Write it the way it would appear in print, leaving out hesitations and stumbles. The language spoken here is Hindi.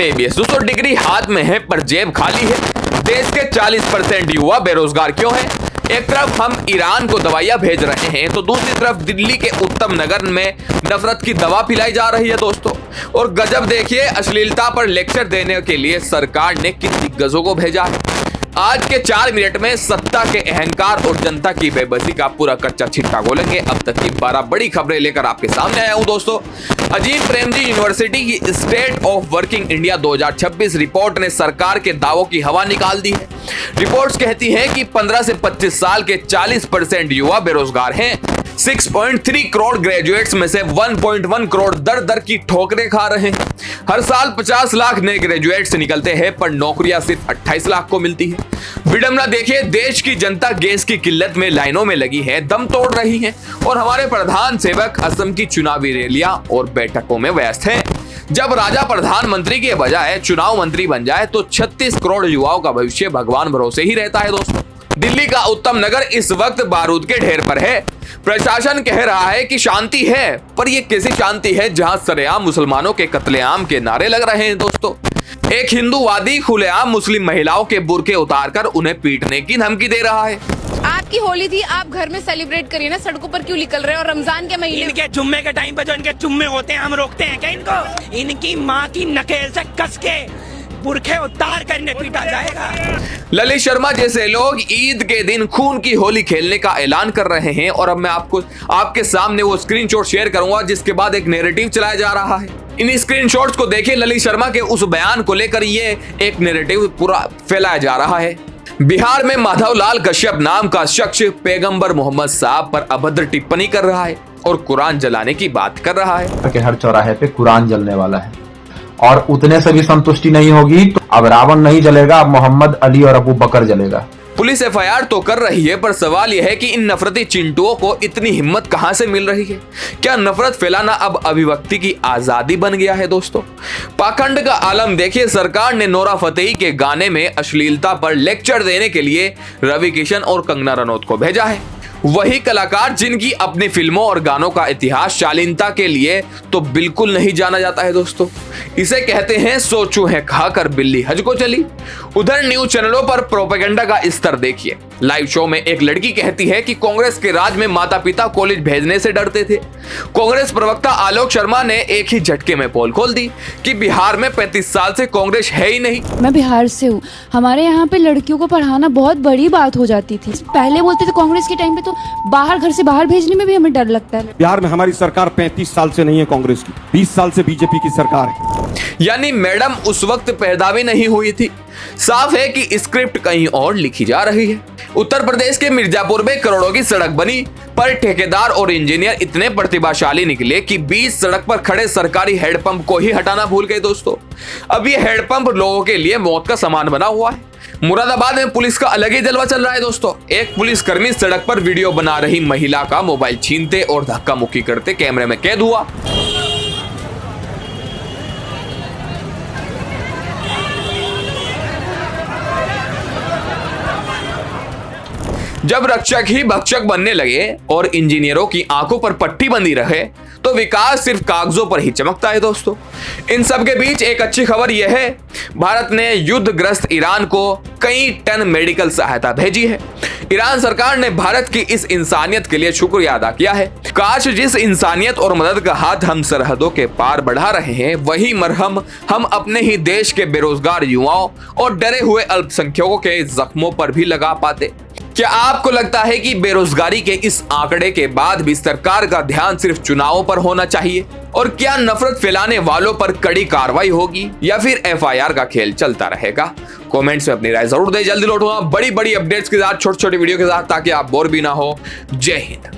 MBBS 200 डिग्री हाथ में है पर जेब खाली है। देश के 40% युवा बेरोजगार क्यों हैं? एक तरफ हम ईरान को दवाइयां भेज रहे हैं तो दूसरी तरफ दिल्ली के उत्तम नगर में नफरत की दवा पिलाई जा रही है दोस्तों। और गजब देखिए, अश्लीलता पर लेक्चर देने के लिए सरकार ने किन दिग्गजों को भेजा है। आज के 4 मिनट में सत्ता के अहंकार और जनता की बेबसी का पूरा कच्चा छिट्टा खोलेंगे। अब तक की 12 बड़ी खबरें लेकर आपके सामने आया हूं दोस्तों। अजीम प्रेमजी यूनिवर्सिटी की state of working India 2026 report ने सरकार के दावों की हवा निकाल दी है। रिपोर्ट्स कहती हैं कि 15 से 25 साल के 40% युवा बेरोजगार हैं। 6.3 करोड़ ग्रेजुएट्स में से 1.1 करोड़ दर दर की ठोकरें खा रहे हैं। हर साल 50 लाख नए ग्रेजुएट्स निकलते हैं पर नौकरियां सिर्फ 28 लाख को मिलती है। विडंबना देखिए, देश की जनता गैस की किल्लत में लाइनों में लगी है, दम तोड़ रही है और हमारे प्रधान सेवक असम की चुनावी रैलियां और बैठकों में व्यस्त हैं। जब राजा प्रधानमंत्री के बजाय चुनाव मंत्री बन जाए तो 36 करोड़ युवाओं का भविष्य भगवान भरोसे ही रहता है दोस्तों। दिल्ली का उत्तम नगर इस वक्त बारूद के ढेर पर है। प्रशासन कह रहा है कि शांति है, पर यह कैसी शांति है जहां सरेआम मुसलमानों के कत्लेआम के नारे लग रहे हैं दोस्तों। एक हिंदूवादी खुलेआम मुस्लिम महिलाओं के बुर्के उतारकर उन्हें पीटने की धमकी दे रहा है। आपकी होली थी, आप घर में सेलिब्रेट करिए ना, सड़कों पर क्यों निकल रहे हैं? और रमजान के महीने इनके जुम्मे के टाइम पे जो इनके जुम्मे होते हैं हम रोकते हैं क्या इनको? इनकी माँ की नकेल से कस के बुरखे उतार कर इन्हें पीटा जाएगा। ललित शर्मा जैसे लोग ईद के दिन खून की होली खेलने का ऐलान कर रहे हैं और अब मैं आपके सामने वो स्क्रीनशॉट शेयर करूंगा जिसके बाद एक नैरेटिव चलाया जा रहा है। इन स्क्रीनशॉट्स को देखिए, ललित शर्मा के उस बयान को लेकर ये एक नैरेटिव पूरा फैलाया जा रहा है। बिहार में माधवलाल कश्यप नाम का शख्स पैगंबर मोहम्मद साहब पर अभद्र टिप्पणी कर रहा है और कुरान जलाने की बात कर रहा है कि हर चौराहे पे कुरान जलने वाला है और उतने से भी संतुष्टि नहीं होगी तो अब रावण नहीं जलेगा, अब मोहम्मद अली और अबू बकर जलेगा। पुलिस FIR तो कर रही है पर सवाल यह है कि इन नफरती चिंटुओं को इतनी हिम्मत कहां से मिल रही है? क्या नफरत फैलाना अब अभिव्यक्ति की आजादी बन गया है दोस्तों? पाखंड का आलम देखिए, सरकार ने नोरा फतेही के गाने में अश्लीलता पर लेक्चर देने के लिए रवि किशन और कंगना रनौत को भेजा है। वही कलाकार जिनकी अपनी फिल्मों और गानों का इतिहास शालीनता के लिए तो बिल्कुल नहीं जाना जाता है दोस्तों। इसे कहते हैं सो चूहे खाकर बिल्ली हज को चली। उधर न्यूज चैनलों पर प्रोपेगेंडा का स्तर देखिए। लाइव शो में एक लड़की कहती है कि कांग्रेस के राज में माता पिता कॉलेज भेजने से डरते थे। कांग्रेस प्रवक्ता आलोक शर्मा ने एक ही झटके में पोल खोल दी कि बिहार में 35 साल से कांग्रेस है ही नहीं। मैं बिहार से हूँ, हमारे यहाँ पे लड़कियों को पढ़ाना बहुत बड़ी बात हो जाती थी। पहले बोलते थे कांग्रेस के टाइम पे तो बाहर, घर से बाहर भेजने में भी हमें डर लगता है। बिहार में हमारी सरकार 35 साल से नहीं है कांग्रेस की, 20 साल से बीजेपी की सरकार है। यानी मैडम उस वक्त पैदा भी नहीं हुई थी। साफ है कि स्क्रिप्ट कहीं और लिखी जा रही है। उत्तर प्रदेश के मिर्जापुर में करोड़ों की सड़क बनी पर ठेकेदार और इंजीनियर इतने प्रतिभाशाली निकले कि 20 सड़क पर खड़े सरकारी हेडपंप को ही हटाना भूल गए दोस्तों। अब ये हेडपंप लोगों के लिए मौत का सामान बना हुआ है। मुरादाबाद में पुलिस का अलग ही जलवा चल रहा है दोस्तों। एक पुलिसकर्मी सड़क पर वीडियो बना रही महिला का मोबाइल छीनते और धक्का मुक्की करते कैमरे में कैद हुआ। जब रक्षक ही भक्षक बनने लगे और इंजीनियरों की आंखों पर पट्टी बंधी रहे तो विकास सिर्फ कागजों पर ही चमकता है दोस्तों। इन सब के बीच एक अच्छी खबर यह है, भारत ने युद्धग्रस्त ईरान को कई टन मेडिकल सहायता भेजी है। ईरान सरकार ने भारत की इस इंसानियत के लिए शुक्रिया अदा किया है। काश जिस इंसानियत और मदद का हाथ हम सरहदों के पार बढ़ा रहे हैं वही मरहम हम अपने ही देश के बेरोजगार युवाओं और डरे हुए अल्पसंख्यकों के जख्मों पर भी लगा पाते। क्या आपको लगता है कि बेरोजगारी के इस आंकड़े के बाद भी सरकार का ध्यान सिर्फ चुनावों पर होना चाहिए? और क्या नफरत फैलाने वालों पर कड़ी कार्रवाई होगी या फिर FIR का खेल चलता रहेगा? कमेंट्स में अपनी राय जरूर दें। जल्दी लौटूंगा बड़ी बड़ी अपडेट्स के साथ, छोटी छोटी वीडियो के साथ, ताकि आप बोर भी ना हो। जय हिंद।